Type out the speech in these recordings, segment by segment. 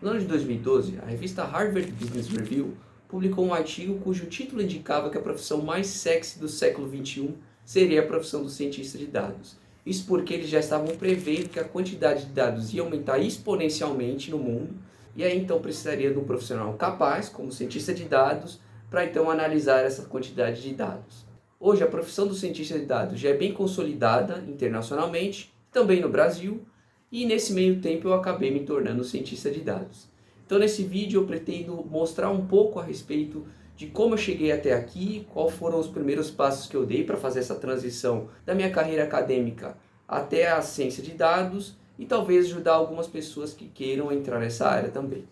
No ano de 2012, a revista Harvard Business Review publicou um artigo cujo título indicava que a profissão mais sexy do século XXI seria a profissão do cientista de dados. Isso porque eles já estavam prevendo que a quantidade de dados ia aumentar exponencialmente no mundo, e aí então precisaria de um profissional capaz, como cientista de dados, para então analisar essa quantidade de dados. Hoje a profissão do cientista de dados já é bem consolidada internacionalmente, também no Brasil, e nesse meio tempo eu acabei me tornando cientista de dados. Então nesse vídeo eu pretendo mostrar um pouco a respeito de como eu cheguei até aqui, quais foram os primeiros passos que eu dei para fazer essa transição da minha carreira acadêmica até a ciência de dados e talvez ajudar algumas pessoas que queiram entrar nessa área também.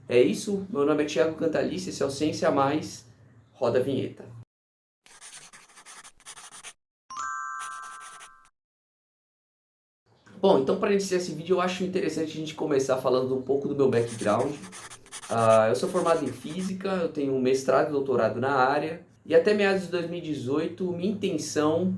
É isso, meu nome é Thiago Cantalice, esse é o Ciência a Mais, roda a vinheta. Bom, então para iniciar esse vídeo eu acho interessante a gente começar falando um pouco do meu background. Eu sou formado em Física, eu tenho um mestrado e doutorado na área, e até meados de 2018 minha intenção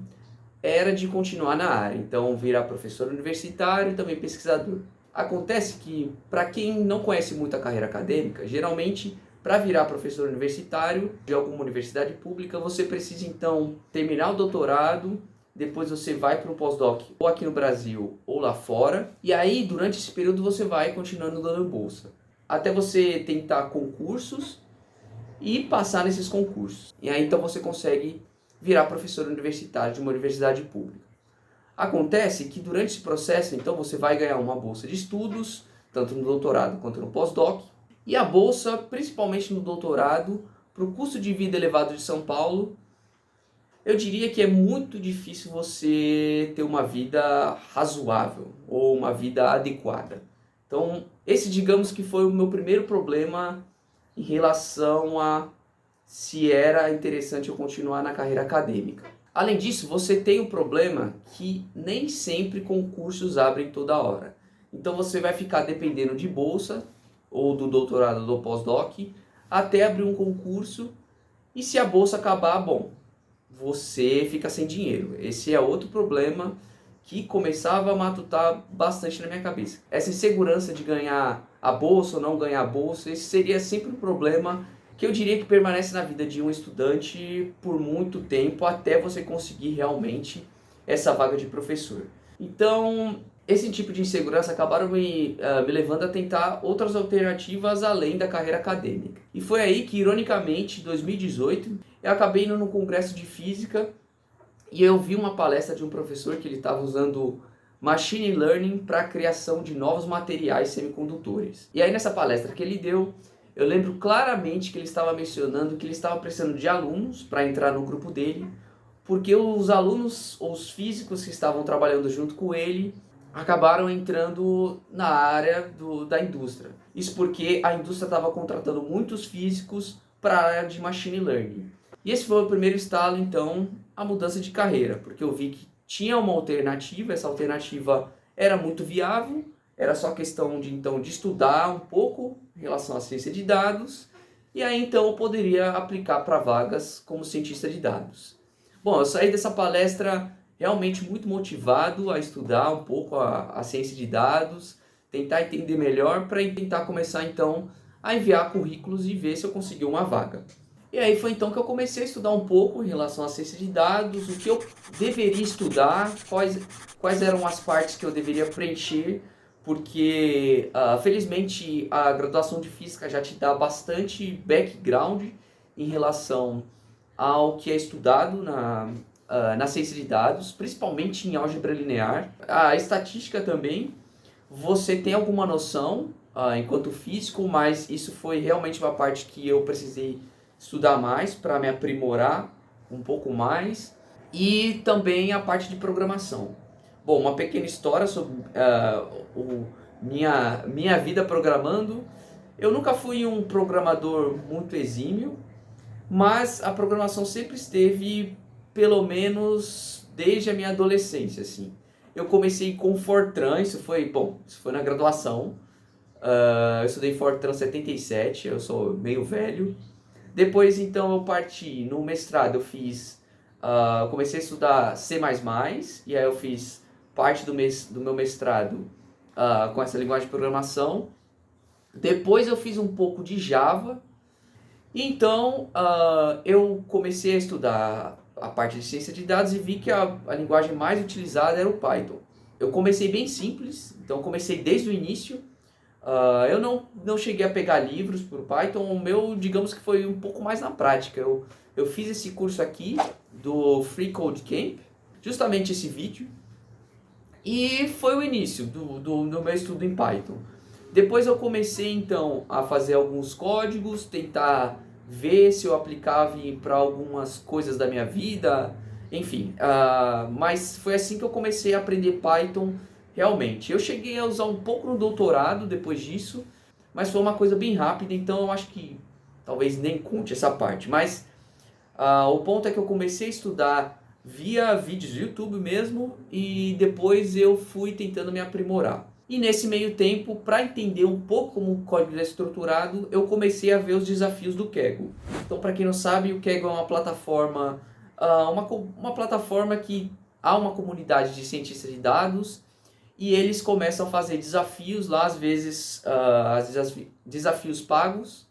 era de continuar na área, então virar professor universitário e também pesquisador. Acontece que, para quem não conhece muito a carreira acadêmica, geralmente para virar professor universitário de alguma universidade pública, você precisa então terminar o doutorado, depois você vai para um pós-doc ou aqui no Brasil ou lá fora, e aí durante esse período você vai continuando dando bolsa, até você tentar concursos e passar nesses concursos. E aí então você consegue virar professor universitário de uma universidade pública. Acontece que durante esse processo, então, você vai ganhar uma bolsa de estudos, tanto no doutorado quanto no pós-doc, e a bolsa, principalmente no doutorado, para o custo de vida elevado de São Paulo, eu diria que é muito difícil você ter uma vida razoável ou uma vida adequada. Então, esse digamos que foi o meu primeiro problema em relação a se era interessante eu continuar na carreira acadêmica. Além disso, você tem o problema que nem sempre concursos abrem toda hora. Então você vai ficar dependendo de bolsa, ou do doutorado ou do pós-doc, até abrir um concurso, e se a bolsa acabar, bom, você fica sem dinheiro. Esse é outro problema que começava a matutar bastante na minha cabeça. Essa insegurança de ganhar a bolsa ou não ganhar a bolsa, esse seria sempre um problema que eu diria que permanece na vida de um estudante por muito tempo até você conseguir realmente essa vaga de professor. Então, esse tipo de insegurança acabaram me levando a tentar outras alternativas além da carreira acadêmica. E foi aí que, ironicamente, em 2018, eu acabei indo no congresso de física e eu vi uma palestra de um professor que ele estava usando machine learning para a criação de novos materiais semicondutores. E aí nessa palestra que ele deu, eu lembro claramente que ele estava mencionando que ele estava precisando de alunos para entrar no grupo dele, porque os alunos ou os físicos que estavam trabalhando junto com ele acabaram entrando na área da indústria. Isso porque a indústria estava contratando muitos físicos para a área de machine learning. E esse foi o primeiro estalo, então, a mudança de carreira, porque eu vi que tinha uma alternativa, essa alternativa era muito viável, era só questão de, então, de estudar um pouco em relação à ciência de dados, e aí então eu poderia aplicar para vagas como cientista de dados. Bom, eu saí dessa palestra realmente muito motivado a estudar um pouco a ciência de dados, tentar entender melhor para tentar começar então a enviar currículos e ver se eu conseguia uma vaga. E aí foi então que eu comecei a estudar um pouco em relação à ciência de dados, o que eu deveria estudar, quais eram as partes que eu deveria preencher, porque felizmente a graduação de física já te dá bastante background em relação ao que é estudado na ciência de dados, principalmente em álgebra linear. A estatística também, você tem alguma noção enquanto físico, mas isso foi realmente uma parte que eu precisei estudar mais para me aprimorar um pouco mais, e também a parte de programação. Bom, uma pequena história sobre minha vida programando. Eu nunca fui um programador muito exímio, mas a programação sempre esteve, pelo menos desde a minha adolescência, assim. Eu comecei com Fortran, isso foi na graduação. Eu estudei Fortran 77, eu sou meio velho. Depois, então, eu parti no mestrado, comecei a estudar C++, e aí eu fiz parte do meu mestrado com essa linguagem de programação. Depois eu fiz um pouco de Java. Então, eu comecei a estudar a parte de ciência de dados e vi que a linguagem mais utilizada era o Python. Eu comecei bem simples, então comecei desde o início. Eu não cheguei a pegar livros por Python, o meu, digamos que foi um pouco mais na prática. Eu fiz esse curso aqui do Free Code Camp, justamente esse vídeo, e foi o início do meu estudo em Python. Depois eu comecei então a fazer alguns códigos, tentar ver se eu aplicava para algumas coisas da minha vida, enfim. Mas foi assim que eu comecei a aprender Python realmente. Eu cheguei a usar um pouco no doutorado depois disso, mas foi uma coisa bem rápida, então eu acho que talvez nem conte essa parte. Mas o ponto é que eu comecei a estudar via vídeos do YouTube mesmo e depois eu fui tentando me aprimorar. E nesse meio tempo, para entender um pouco como o código é estruturado, eu comecei a ver os desafios do Kaggle. Então, para quem não sabe, o Kaggle é uma plataforma, uma plataforma que há uma comunidade de cientistas de dados e eles começam a fazer desafios lá, às vezes desafios pagos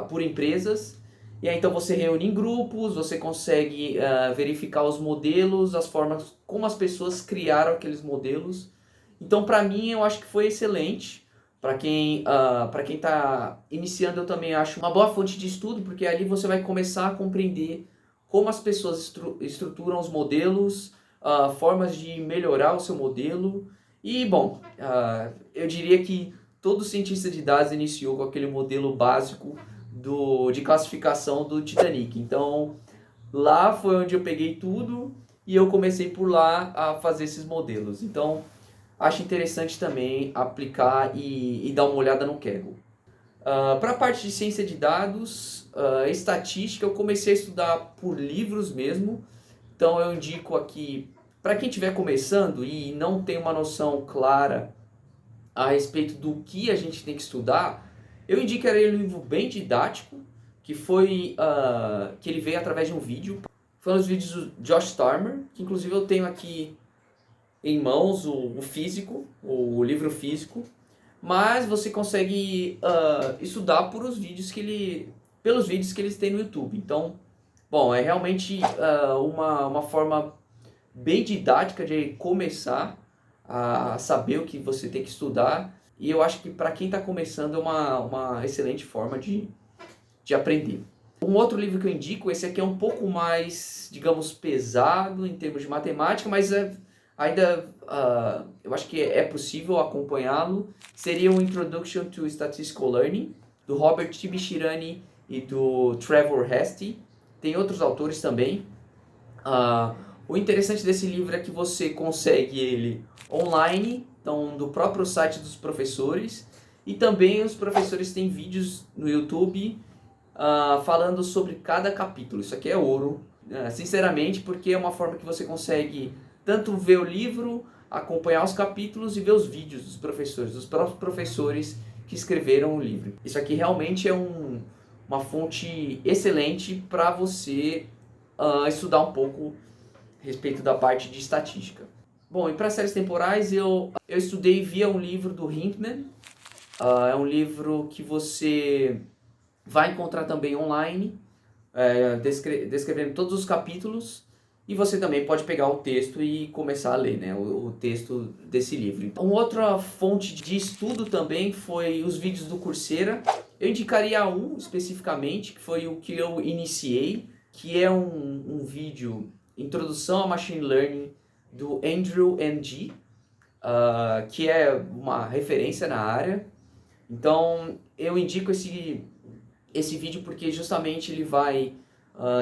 por empresas. E aí, então você reúne em grupos, você consegue verificar os modelos, as formas como as pessoas criaram aqueles modelos. Então, para mim, eu acho que foi excelente. Para quem está iniciando, eu também acho uma boa fonte de estudo, porque ali você vai começar a compreender como as pessoas estruturam os modelos, formas de melhorar o seu modelo. E, bom, eu diria que todo cientista de dados iniciou com aquele modelo básico de classificação do Titanic. Então, lá foi onde eu peguei tudo e eu comecei por lá a fazer esses modelos. Então, acho interessante também aplicar e dar uma olhada no Kaggle. Para a parte de ciência de dados, estatística, eu comecei a estudar por livros mesmo. Então eu indico aqui, para quem estiver começando e não tem uma noção clara a respeito do que a gente tem que estudar, eu indicaria um livro bem didático, que ele veio através de um vídeo. Foi um dos vídeos do Josh Starmer, que inclusive eu tenho aqui em mãos o físico, o livro físico, mas você consegue estudar pelos vídeos que eles têm no YouTube. Então, bom, é realmente uma forma bem didática de começar a saber o que você tem que estudar. E eu acho que para quem está começando é uma excelente forma de aprender. Um outro livro que eu indico, esse aqui é um pouco mais, digamos, pesado em termos de matemática, mas ainda eu acho que é possível acompanhá-lo. Seria o Introduction to Statistical Learning, do Robert Tibishirani e do Trevor Hasty. Tem outros autores também. O interessante desse livro é que você consegue ele online, então do próprio site dos professores, e também os professores têm vídeos no YouTube falando sobre cada capítulo. Isso aqui é ouro, sinceramente, porque é uma forma que você consegue tanto ver o livro, acompanhar os capítulos e ver os vídeos dos professores, dos próprios professores que escreveram o livro. Isso aqui realmente é uma fonte excelente para você estudar um pouco a respeito da parte de estatística. Bom, e para séries temporais eu estudei via um livro do Hinkman. É um livro que você vai encontrar também online, descrevendo todos os capítulos, e você também pode pegar o texto e começar a ler, né, o texto desse livro. Uma outra fonte de estudo também foi os vídeos do Coursera. Eu indicaria um especificamente, que foi o que eu iniciei, que é um vídeo Introdução a Machine Learning do Andrew Ng, que é uma referência na área. Então eu indico esse vídeo porque justamente ele vai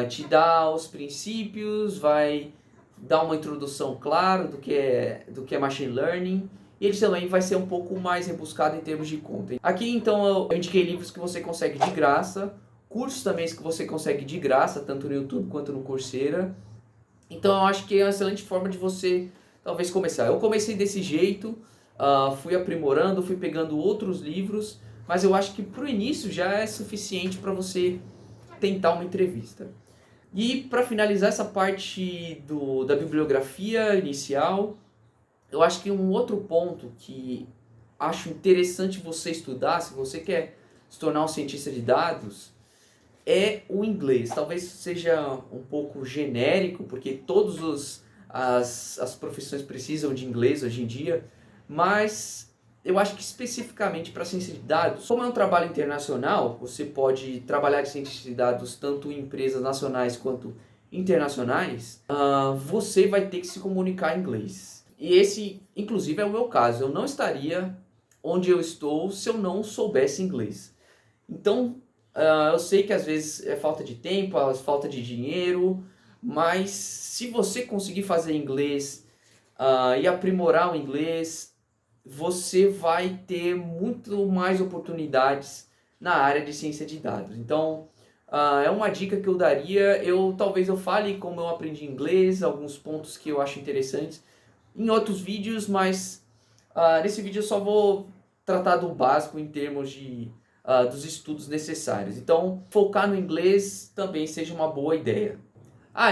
te dar os princípios, vai dar uma introdução clara do que é Machine Learning, e ele também vai ser um pouco mais rebuscado em termos de content. Aqui então eu indiquei livros que você consegue de graça, cursos também que você consegue de graça, tanto no YouTube quanto no Coursera. Então eu acho que é uma excelente forma de você talvez começar. Eu comecei desse jeito, fui aprimorando, fui pegando outros livros, mas eu acho que para o início já é suficiente para você tentar uma entrevista. E para finalizar essa parte da bibliografia inicial, eu acho que um outro ponto que acho interessante você estudar, se você quer se tornar um cientista de dados, é o inglês. Talvez seja um pouco genérico, porque as profissões precisam de inglês hoje em dia, mas eu acho que especificamente para ciência de dados, como é um trabalho internacional, você pode trabalhar de ciência de dados tanto em empresas nacionais quanto internacionais, você vai ter que se comunicar em inglês. E esse, inclusive, é o meu caso. Eu não estaria onde eu estou se eu não soubesse inglês. Então, eu sei que às vezes é falta de tempo, é falta de dinheiro, mas se você conseguir fazer inglês e aprimorar o inglês, você vai ter muito mais oportunidades na área de ciência de dados. Então, é uma dica que eu daria. Talvez eu fale como eu aprendi inglês, alguns pontos que eu acho interessantes em outros vídeos, mas nesse vídeo eu só vou tratar do básico em termos dos estudos necessários. Então, focar no inglês também seja uma boa ideia.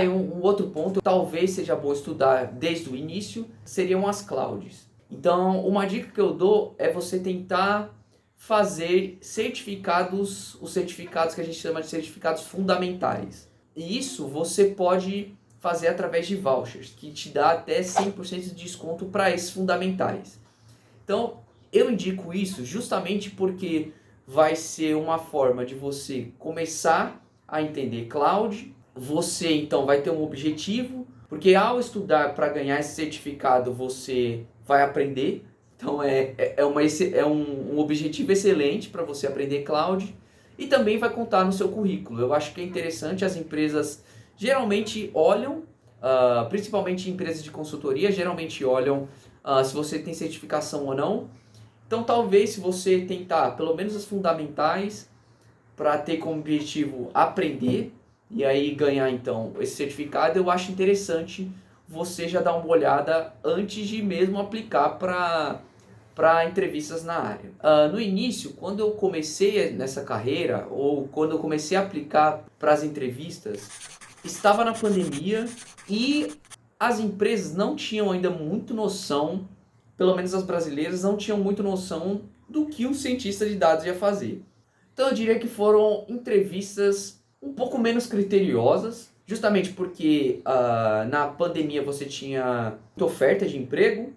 E um outro ponto, talvez seja bom estudar desde o início, seriam as clouds. Então, uma dica que eu dou é você tentar fazer os certificados que a gente chama de certificados fundamentais. E isso você pode fazer através de vouchers, que te dá até 100% de desconto para esses fundamentais. Então, eu indico isso justamente porque vai ser uma forma de você começar a entender cloud. Você então vai ter um objetivo, porque ao estudar para ganhar esse certificado você vai aprender. Então é um objetivo excelente para você aprender cloud e também vai contar no seu currículo. Eu acho que é interessante, as empresas geralmente olham, principalmente empresas de consultoria, geralmente olham se você tem certificação ou não. Então talvez se você tentar pelo menos as fundamentais para ter como objetivo aprender e aí ganhar então esse certificado, eu acho interessante você já dar uma olhada antes de mesmo aplicar para entrevistas na área. No início, quando eu comecei nessa carreira, ou quando eu comecei a aplicar para as entrevistas, estava na pandemia e as empresas não tinham ainda muito noção, pelo menos as brasileiras, não tinham muito noção do que um cientista de dados ia fazer. Então eu diria que foram entrevistas um pouco menos criteriosas, justamente porque na pandemia você tinha muita oferta de emprego,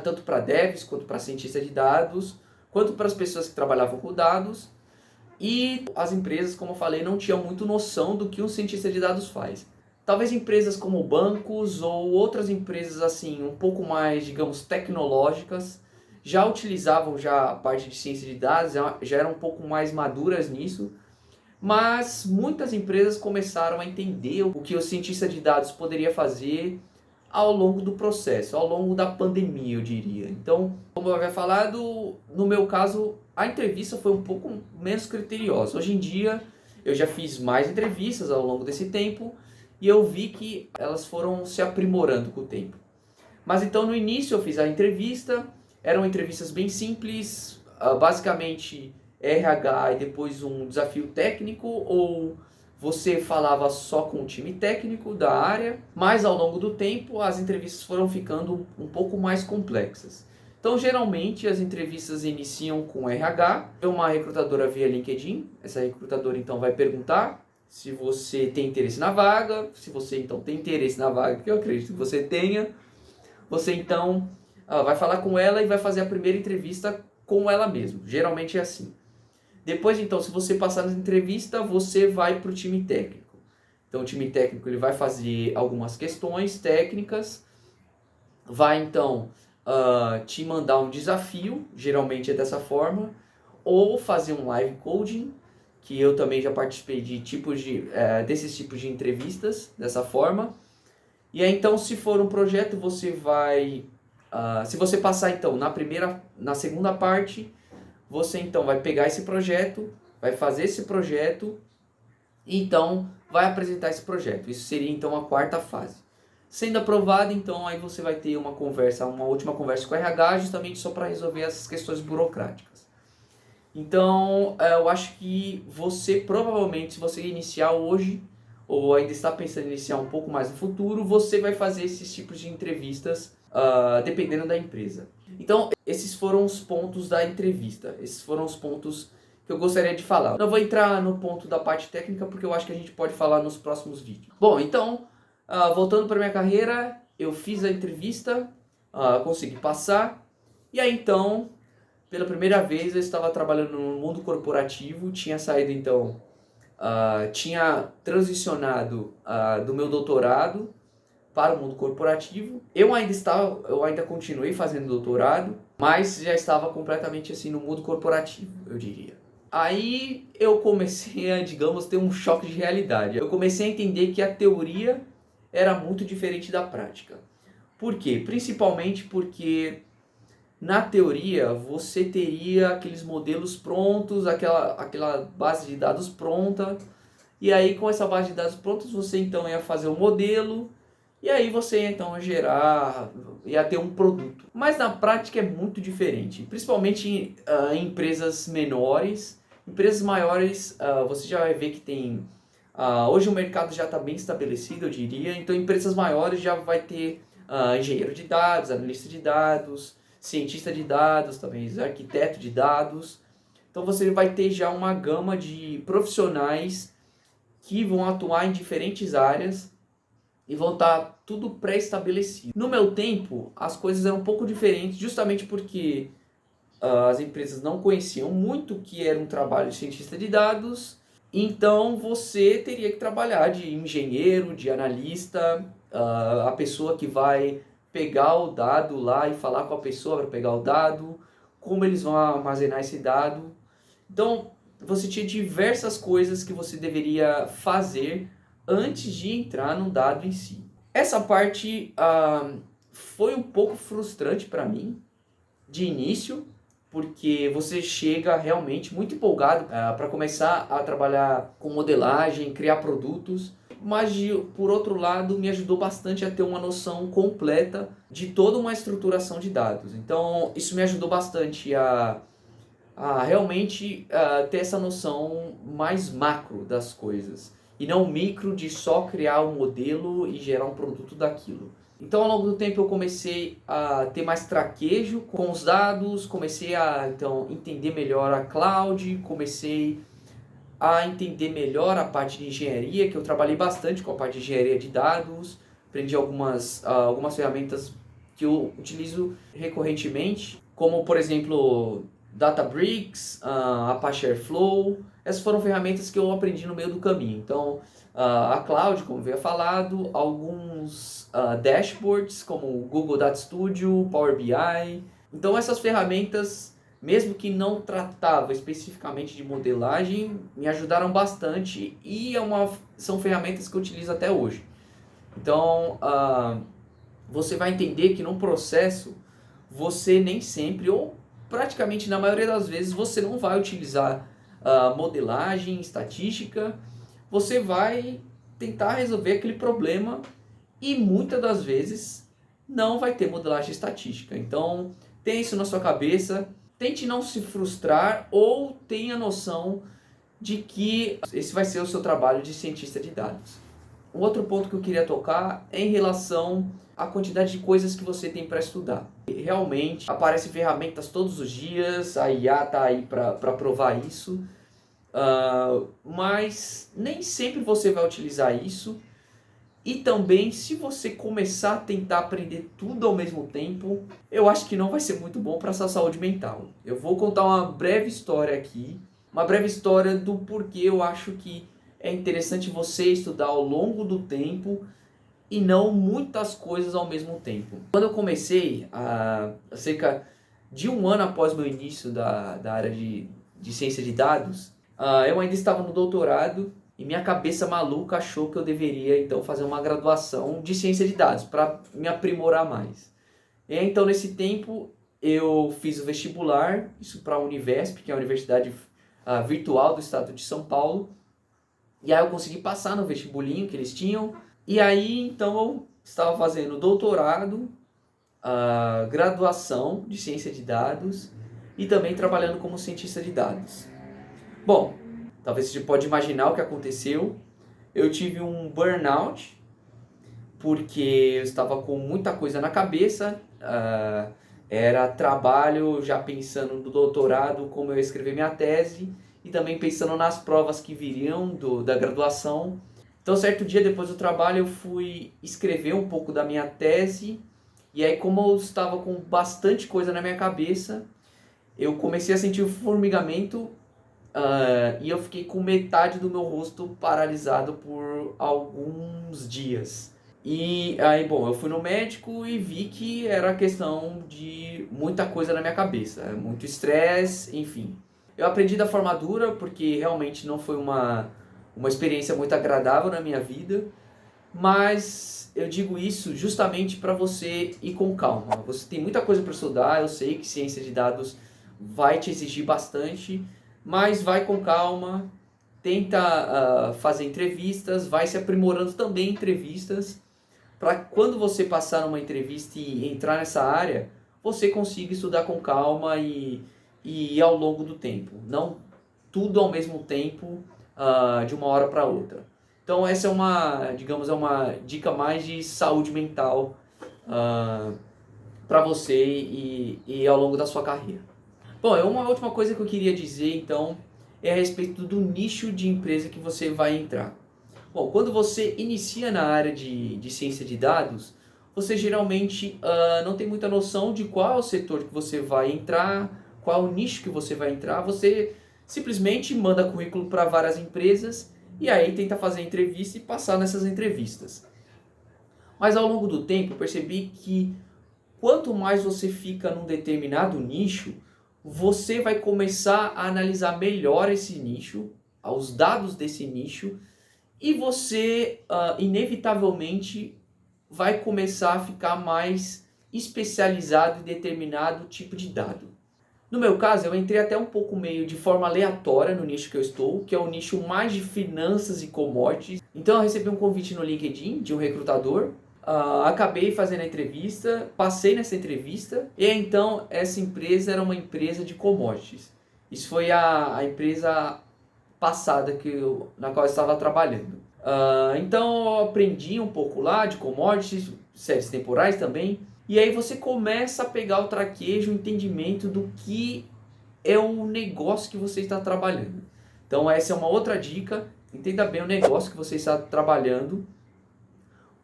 tanto para devs, quanto para cientistas de dados, quanto para as pessoas que trabalhavam com dados, e as empresas, como eu falei, não tinham muito noção do que um cientista de dados faz. Talvez empresas como bancos ou outras empresas assim um pouco mais, digamos, tecnológicas, já utilizavam a parte de ciência de dados, já eram um pouco mais maduras nisso, mas muitas empresas começaram a entender o que o cientista de dados poderia fazer ao longo do processo, ao longo da pandemia, eu diria. Então, como eu havia falado, no meu caso, a entrevista foi um pouco menos criteriosa. Hoje em dia, eu já fiz mais entrevistas ao longo desse tempo e eu vi que elas foram se aprimorando com o tempo. Mas então, no início, eu fiz a entrevista, eram entrevistas bem simples, basicamente RH e depois um desafio técnico, ou você falava só com o time técnico da área, mas ao longo do tempo as entrevistas foram ficando um pouco mais complexas. Então, geralmente as entrevistas iniciam com RH, uma recrutadora via LinkedIn. Essa recrutadora então vai perguntar se você tem interesse na vaga, se você então tem interesse na vaga, que eu acredito que você tenha, você então vai falar com ela e vai fazer a primeira entrevista com ela mesma. Geralmente é assim. Depois, então, se você passar na entrevista, você vai para o time técnico. Então, o time técnico ele vai fazer algumas questões técnicas, vai, então, te mandar um desafio, geralmente é dessa forma, ou fazer um live coding, que eu também já participei de desses tipos de entrevistas, dessa forma. E aí, então, se for um projeto, você vai... se você passar, então, na segunda parte, você então vai pegar esse projeto, vai fazer esse projeto e então vai apresentar esse projeto. Isso seria então a quarta fase. Sendo aprovado, então aí você vai ter uma última conversa com o RH, justamente só para resolver essas questões burocráticas. Então, eu acho que você provavelmente, se você iniciar hoje, ou ainda está pensando em iniciar um pouco mais no futuro, você vai fazer esses tipos de entrevistas, dependendo da empresa. Então, esses foram os pontos da entrevista. Esses foram os pontos que eu gostaria de falar. Não vou entrar no ponto da parte técnica porque eu acho que a gente pode falar nos próximos vídeos. Bom, então, voltando para minha carreira, eu fiz a entrevista, consegui passar. E aí, então, pela primeira vez eu estava trabalhando no mundo corporativo, tinha saído, então, tinha transicionado do meu doutorado para o mundo corporativo. Eu ainda continuei fazendo doutorado, mas já estava completamente assim no mundo corporativo, eu diria. Aí eu comecei a, digamos, ter um choque de realidade. Eu comecei a entender que a teoria era muito diferente da prática. Por quê? Principalmente porque na teoria você teria aqueles modelos prontos, aquela base de dados pronta, e aí com essa base de dados prontos você então ia fazer o modelo, e aí você ia então gerar, ia ter um produto. Mas na prática é muito diferente, principalmente em empresas menores. Empresas maiores, você já vai ver que tem... hoje o mercado já está bem estabelecido, eu diria. Então empresas maiores já vai ter engenheiro de dados, analista de dados, cientista de dados, também arquiteto de dados. Então você vai ter já uma gama de profissionais que vão atuar em diferentes áreas e vão estar tudo pré-estabelecido. No meu tempo, as coisas eram um pouco diferentes, justamente porque as empresas não conheciam muito o que era um trabalho de cientista de dados, então você teria que trabalhar de engenheiro, de analista, a pessoa que vai pegar o dado lá e falar com a pessoa para pegar o dado, como eles vão armazenar esse dado. Então você tinha diversas coisas que você deveria fazer antes de entrar no dado em si. Essa parte foi um pouco frustrante para mim de início, porque você chega realmente muito empolgado para começar a trabalhar com modelagem, criar produtos, mas por outro lado me ajudou bastante a ter uma noção completa de toda uma estruturação de dados. Então isso me ajudou bastante a realmente ter essa noção mais macro das coisas e não micro de só criar um modelo e gerar um produto daquilo. Então ao longo do tempo eu comecei a ter mais traquejo com os dados, comecei a então entender melhor a cloud, comecei a entender melhor a parte de engenharia, que eu trabalhei bastante com a parte de engenharia de dados, aprendi algumas ferramentas que eu utilizo recorrentemente, como por exemplo Databricks, Apache Airflow. Essas foram ferramentas que eu aprendi no meio do caminho. Então a cloud, como eu havia falado, alguns dashboards como o Google Data Studio, Power BI. Então essas ferramentas, mesmo que não tratava especificamente de modelagem, me ajudaram bastante e são ferramentas que eu utilizo até hoje. Então você vai entender que num processo você nem sempre, ou praticamente na maioria das vezes, você não vai utilizar modelagem, estatística. Você vai tentar resolver aquele problema e muitas das vezes não vai ter modelagem estatística. Então tenha isso na sua cabeça, tente não se frustrar ou tenha noção de que esse vai ser o seu trabalho de cientista de dados. Um outro ponto que eu queria tocar é em relação à quantidade de coisas que você tem para estudar. Realmente aparecem ferramentas todos os dias, a IA está aí para provar isso. Mas nem sempre você vai utilizar isso. E também, se você começar a tentar aprender tudo ao mesmo tempo, eu acho que não vai ser muito bom para a sua saúde mental. Eu vou contar uma breve história aqui, uma breve história do porquê eu acho que é interessante você estudar ao longo do tempo e não muitas coisas ao mesmo tempo. Quando eu comecei, cerca de um ano após meu início da área de ciência de dados, eu ainda estava no doutorado e minha cabeça maluca achou que eu deveria então fazer uma graduação de ciência de dados para me aprimorar mais. E então nesse tempo eu fiz o vestibular, isso para a Univesp, que é a Universidade Virtual do Estado de São Paulo. E aí eu consegui passar no vestibulinho que eles tinham. E aí então eu estava fazendo doutorado, graduação de ciência de dados e também trabalhando como cientista de dados. Bom, talvez você pode imaginar o que aconteceu. Eu tive um burnout, porque eu estava com muita coisa na cabeça, Era trabalho já pensando no doutorado, como eu ia escrever minha tese, e também pensando nas provas que viriam da graduação. Então, certo dia depois do trabalho, eu fui escrever um pouco da minha tese, e aí, como eu estava com bastante coisa na minha cabeça, eu comecei a sentir o formigamento, e eu fiquei com metade do meu rosto paralisado por alguns dias. E aí, bom, eu fui no médico e vi que era questão de muita coisa na minha cabeça, muito estresse, enfim. Eu aprendi da forma dura porque realmente não foi uma experiência muito agradável na minha vida, mas eu digo isso justamente para você ir com calma. Você tem muita coisa para estudar, eu sei que ciência de dados vai te exigir bastante, mas vai com calma, tenta fazer entrevistas, vai se aprimorando também em entrevistas, para quando você passar numa entrevista e entrar nessa área, você consiga estudar com calma e ir ao longo do tempo. Não tudo ao mesmo tempo, de uma hora para outra. Então essa é uma, digamos, é uma dica mais de saúde mental para você e ao longo da sua carreira. Bom, uma última coisa que eu queria dizer então é a respeito do nicho de empresa que você vai entrar. Bom, quando você inicia na área de ciência de dados, você geralmente não tem muita noção de qual é o setor que você vai entrar, qual é o nicho que você vai entrar. Você simplesmente manda currículo para várias empresas e aí tenta fazer entrevista e passar nessas entrevistas. Mas ao longo do tempo eu percebi que quanto mais você fica num determinado nicho, você vai começar a analisar melhor esse nicho, os dados desse nicho, e você inevitavelmente vai começar a ficar mais especializado em determinado tipo de dado. No meu caso, eu entrei até um pouco meio de forma aleatória no nicho que eu estou, que é o nicho mais de finanças e commodities. Então eu recebi um convite no LinkedIn de um recrutador, acabei fazendo a entrevista, passei nessa entrevista, e então essa empresa era uma empresa de commodities. Isso foi a empresa passada na qual eu estava trabalhando. Então eu aprendi um pouco lá de commodities, séries temporais também, e aí você começa a pegar o traquejo, o entendimento do que é o negócio que você está trabalhando. Então essa é uma outra dica, entenda bem o negócio que você está trabalhando,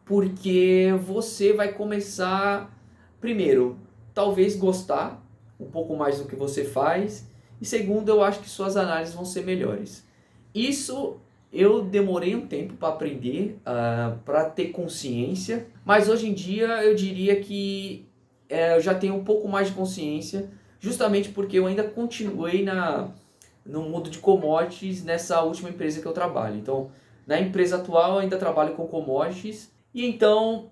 porque você vai começar, primeiro, talvez gostar um pouco mais do que você faz, e segundo, eu acho que suas análises vão ser melhores. Isso eu demorei um tempo para aprender, para ter consciência, mas hoje em dia eu diria que eu já tenho um pouco mais de consciência, justamente porque eu ainda continuei no mundo de commodities nessa última empresa que eu trabalho. Então, na empresa atual eu ainda trabalho com commodities, e então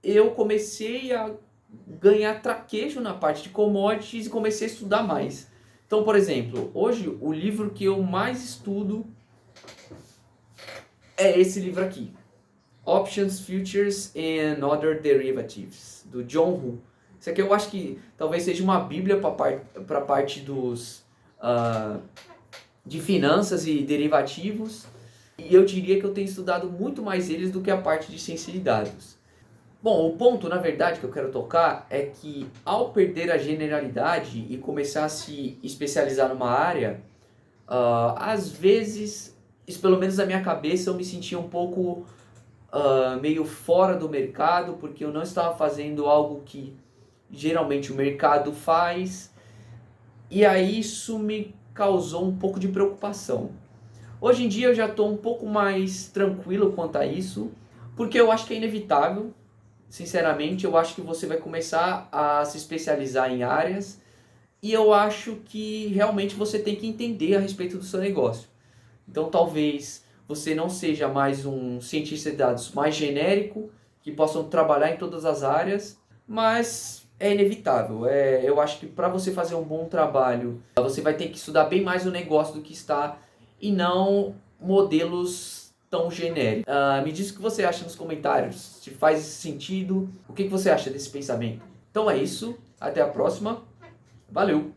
eu comecei a ganhar traquejo na parte de commodities e comecei a estudar mais. Então, por exemplo, hoje o livro que eu mais estudo é esse livro aqui, Options, Futures and Other Derivatives, do John Hu. Isso aqui eu acho que talvez seja uma bíblia para a parte de finanças e derivativos. E eu diria que eu tenho estudado muito mais eles do que a parte de ciência de dados. Bom, o ponto, na verdade, que eu quero tocar é que ao perder a generalidade e começar a se especializar numa área, às vezes, isso pelo menos na minha cabeça, eu me sentia um pouco meio fora do mercado, porque eu não estava fazendo algo que geralmente o mercado faz, e aí isso me causou um pouco de preocupação. Hoje em dia eu já estou um pouco mais tranquilo quanto a isso, porque eu acho que é inevitável. Sinceramente, eu acho que você vai começar a se especializar em áreas e eu acho que realmente você tem que entender a respeito do seu negócio. Então, talvez você não seja mais um cientista de dados mais genérico, que possam trabalhar em todas as áreas, mas é inevitável. Eu acho que para você fazer um bom trabalho, você vai ter que estudar bem mais o negócio do que está e não modelos tão genéricos. Me diz o que você acha nos comentários, se faz esse sentido, o que você acha desse pensamento. Então é isso, até a próxima, valeu!